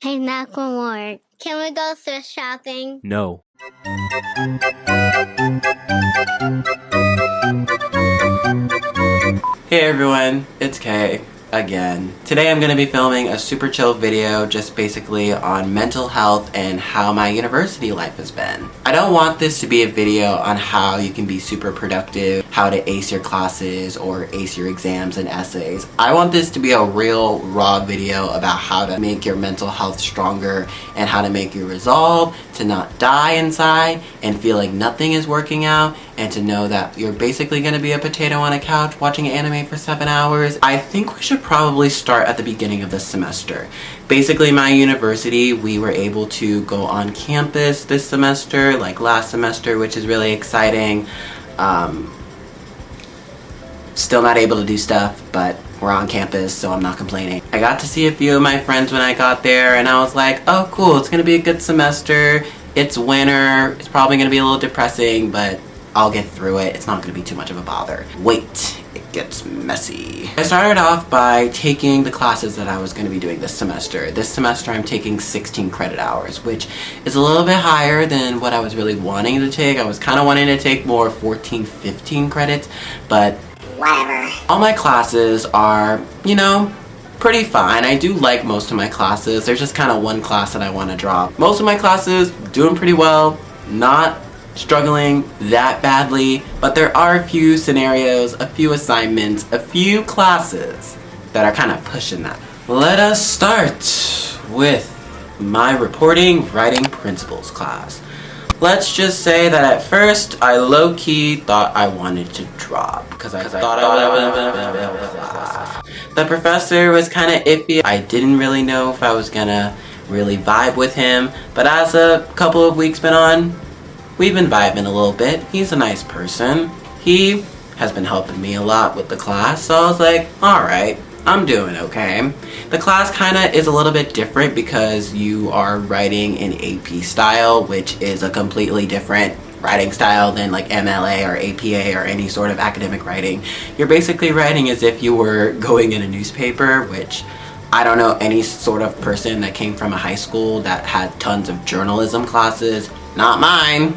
Hey, not gonna work. Can we go thrift shopping? No. Hey everyone, it's Kay again. Today I'm going to be filming a super chill video just basically on mental health and how my university life has been. I don't want this to be a video on how you can be super productive, how to ace your classes or ace your exams and essays. I want this to be a real raw video about how to make your mental health stronger and how to make your resolve to not die inside and feel like nothing is working out and to know that you're basically going to be a potato on a couch watching anime for 7 hours. I think we should probably start at the beginning of the semester. Basically, my university, we were able to go on campus this semester, like last semester, which is really exciting. Still not able to do stuff, but we're on campus, so I'm not complaining. I got to see a few of my friends when I got there, and I was like, oh cool, it's gonna be a good semester. It's winter, it's probably gonna be a little depressing, but I'll get through it. It's not gonna be too much of a bother. Wait, it gets messy. I started off by taking the classes that I was gonna be doing this semester. This semester I'm taking 16 credit hours, which is a little bit higher than what I was really wanting to take. I was kind of wanting to take more 14, 15 credits, but whatever. All my classes are, you know, pretty fine. I do like most of my classes. There's just kind of one class that I want to drop. Most of my classes doing pretty well, not struggling that badly, but there are a few scenarios, a few assignments, a few classes that are kind of pushing that. Let us start with my reporting writing principles class. Let's just say that at first I low-key thought I wanted to drop because I thought I would have class. The professor was kind of iffy. I didn't really know if I was gonna really vibe with him, but as a couple of weeks been on, we've been vibing a little bit. He's a nice person. He has been helping me a lot with the class, so I was like, alright, I'm doing okay. The class kind of is a little bit different because you are writing in AP style, which is a completely different writing style than like MLA or APA or any sort of academic writing. You're basically writing as if you were going in a newspaper, which I don't know any sort of person that came from a high school that had tons of journalism classes. Not mine,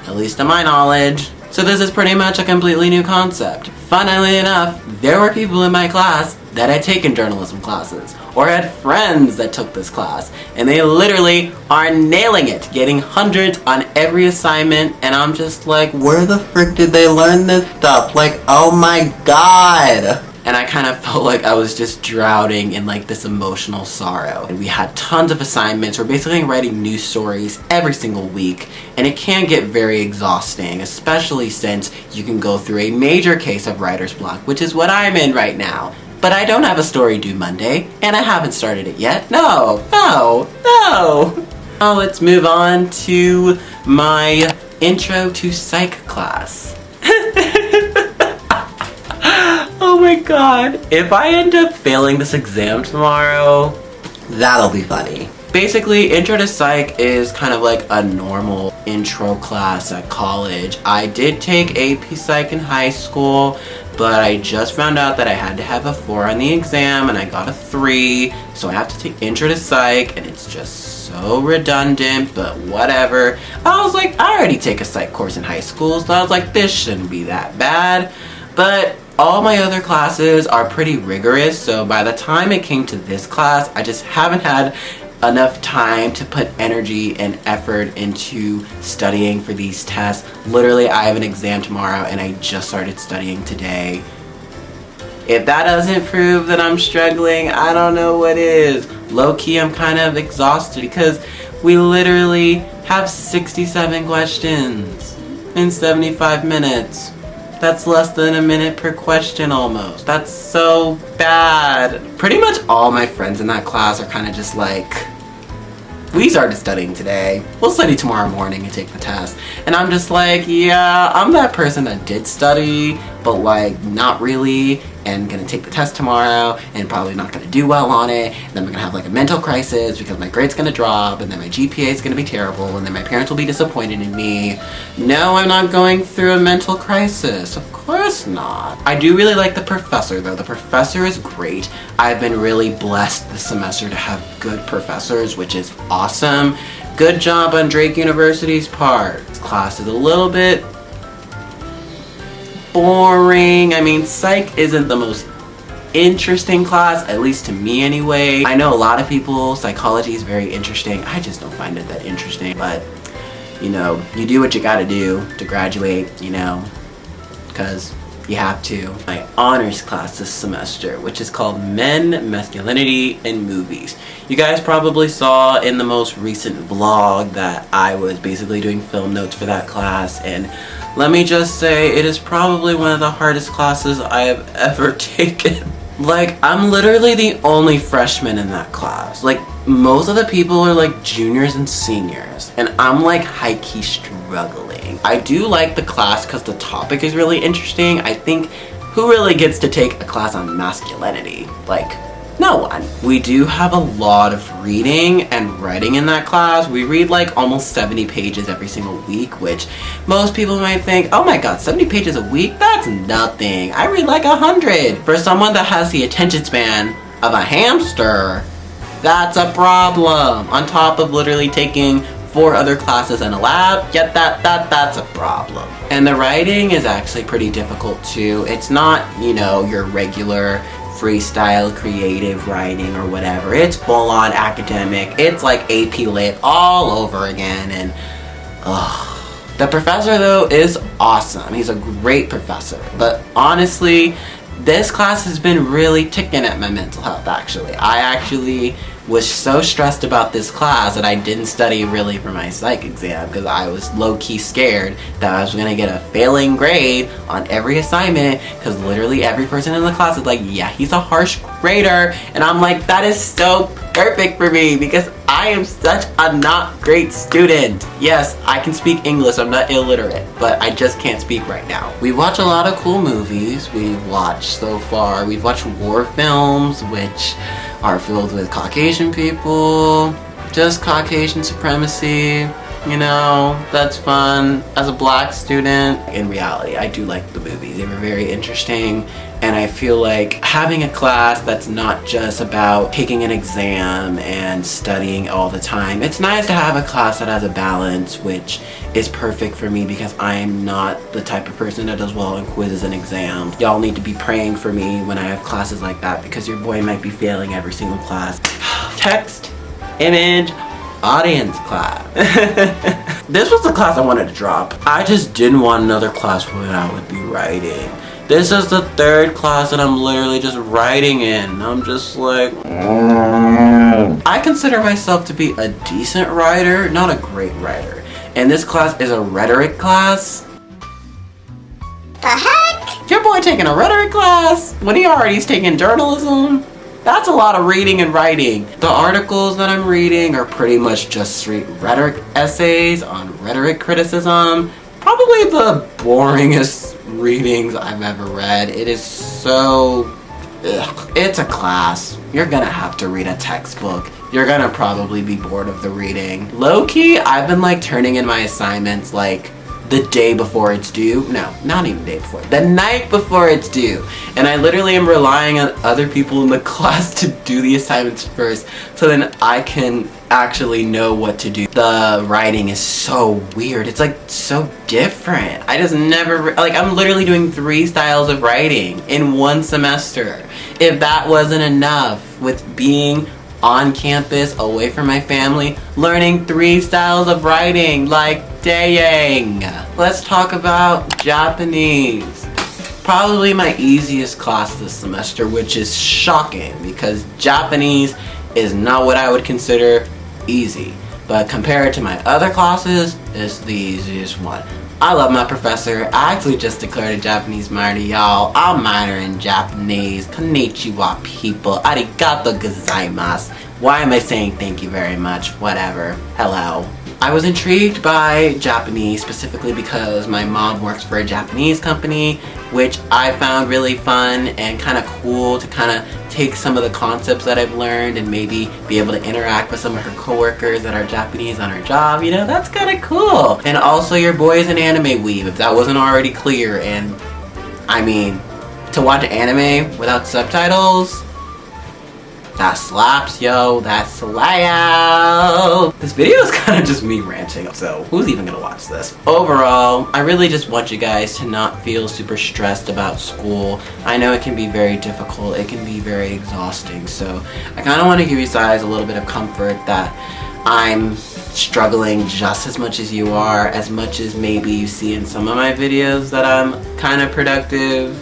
at least to my knowledge. So this is pretty much a completely new concept. Funnily enough, there were people in my class that had taken journalism classes or had friends that took this class, and they literally are nailing it, getting hundreds on every assignment, and I'm just like, where the frick did they learn this stuff? Like, oh my god! And I kind of felt like I was just drowning in like this emotional sorrow. And we had tons of assignments. We're basically writing news stories every single week, and it can get very exhausting, especially since you can go through a major case of writer's block, which is what I'm in right now. But I don't have a story due Monday, and I haven't started it yet. No. Now let's move on to my intro to psych class. Oh my god. If I end up failing this exam tomorrow, that'll be funny. Basically, Intro to Psych is kind of like a normal intro class at college. I did take AP Psych in high school, but I just found out that I had to have a 4 on the exam and I got a 3, so I have to take Intro to Psych, and it's just so redundant, but whatever. I was like, I already take a psych course in high school, so I was like, this shouldn't be that bad. But all my other classes are pretty rigorous, so by the time it came to this class, I just haven't had enough time to put energy and effort into studying for these tests. Literally, I have an exam tomorrow and I just started studying today. If that doesn't prove that I'm struggling, I don't know what is. Low-key, I'm kind of exhausted because we literally have 67 questions in 75 minutes. That's less than a minute per question almost. That's so bad. Pretty much all my friends in that class are kind of just like, we started studying today. We'll study tomorrow morning and take the test. And I'm just like, yeah, I'm that person that did study, but like not really, and gonna take the test tomorrow and probably not gonna do well on it. And then I'm gonna have like a mental crisis because my grade's gonna drop, and then my GPA is gonna be terrible, and then my parents will be disappointed in me. No, I'm not going through a mental crisis. Of course not. I do really like the professor though. The professor is great. I've been really blessed this semester to have good professors, which is awesome. Good job on Drake University's part. This class is a little bit boring. I mean, psych isn't the most interesting class, at least to me anyway. I know a lot of people, psychology is very interesting. I just don't find it that interesting, but you know, you do what you gotta do to graduate, you know, because you have to. My honors class this semester, which is called Men, Masculinity, and Movies. You guys probably saw in the most recent vlog that I was basically doing film notes for that class, and let me just say, it is probably one of the hardest classes I have ever taken. Like, I'm literally the only freshman in that class. Like, most of the people are like juniors and seniors, and I'm like high-key struggling. I do like the class because the topic is really interesting. I think, who really gets to take a class on masculinity? Like, no one. We do have a lot of reading and writing in that class. We read like almost 70 pages every single week, which most people might think, oh my god, 70 pages a week? That's nothing. I read like 100. For someone that has the attention span of a hamster, that's a problem. On top of literally taking 4 other classes in a lab, yet that's a problem. And the writing is actually pretty difficult too. It's not, you know, your regular freestyle creative writing or whatever. It's full-on academic. It's like AP Lit all over again, and the professor though is awesome. He's a great professor, but honestly, this class has been really ticking at my mental health actually. I actually was so stressed about this class that I didn't study really for my psych exam because I was low-key scared that I was gonna get a failing grade on every assignment, because literally every person in the class is like, yeah, he's a harsh grader, and I'm like, that is so perfect for me because I am such a not great student. Yes, I can speak English, I'm not illiterate, but I just can't speak right now. We watch a lot of cool movies we've watched so far. We've watched war films, which are filled with Caucasian people, just Caucasian supremacy, you know, that's fun. As a black student, in reality, I do like the movies. They were very interesting, and I feel like having a class that's not just about taking an exam and studying all the time. It's nice to have a class that has a balance, which is perfect for me because I am not the type of person that does well in quizzes and exams. Y'all need to be praying for me when I have classes like that because your boy might be failing every single class. Text, image, audience class. This was the class I wanted to drop. I just didn't want another class where I would be writing. This is the 3rd class that I'm literally just writing in. I'm just like, I consider myself to be a decent writer, not a great writer. And this class is a rhetoric class. The heck? Your boy taking a rhetoric class when he already's taking journalism? That's a lot of reading and writing. The articles that I'm reading are pretty much just straight rhetoric essays on rhetoric criticism. Probably the boringest readings I've ever read. It is so... ugh. It's a class. You're gonna have to read a textbook. You're gonna probably be bored of the reading. Low-key, I've been like turning in my assignments like the day before it's due. No, not even the day before. The night before it's due. And I literally am relying on other people in the class to do the assignments first so then I can actually know what to do. The writing is so weird. It's like so different. I just never, like I'm literally doing 3 styles of writing in 1 semester. If that wasn't enough with being on campus, away from my family, learning 3 styles of writing, like dang. Let's talk about Japanese. Probably my easiest class this semester, which is shocking because Japanese is not what I would consider easy. But compared to my other classes, it's the easiest one. I love my professor. I actually just declared a Japanese minor, y'all. I'll minor in Japanese. Konnichiwa, people. Arigato gozaimasu. Why am I saying thank you very much? Whatever. Hello. I was intrigued by Japanese specifically because my mom works for a Japanese company, which I found really fun and kind of cool to kind of take some of the concepts that I've learned and maybe be able to interact with some of her coworkers that are Japanese on her job. You know, that's kind of cool. And also your boy is an anime weeb, if that wasn't already clear, and I mean, to watch anime without subtitles, that slaps, yo, that slaps. This video is kind of just me ranting, so who's even gonna watch this? Overall, I really just want you guys to not feel super stressed about school. I know it can be very difficult, it can be very exhausting, so I kind of want to give you guys a little bit of comfort that I'm struggling just as much as you are, as much as maybe you see in some of my videos that I'm kind of productive.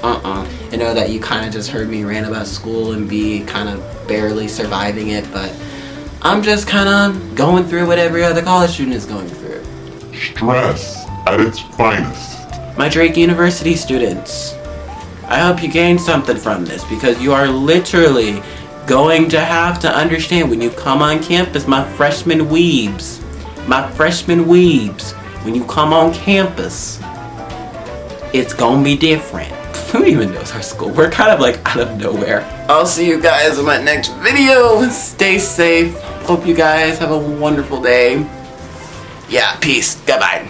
I know that you kind of just heard me rant about school and be kind of barely surviving it, but I'm just kind of going through what every other college student is going through. Stress at its finest. My Drake University students, I hope you gained something from this, because you are literally going to have to understand when you come on campus, my freshman weebs, when you come on campus, it's gonna be different. Who even knows our school? We're kind of like out of nowhere. I'll see you guys in my next video. Stay safe. Hope you guys have a wonderful day. Yeah, peace. Goodbye.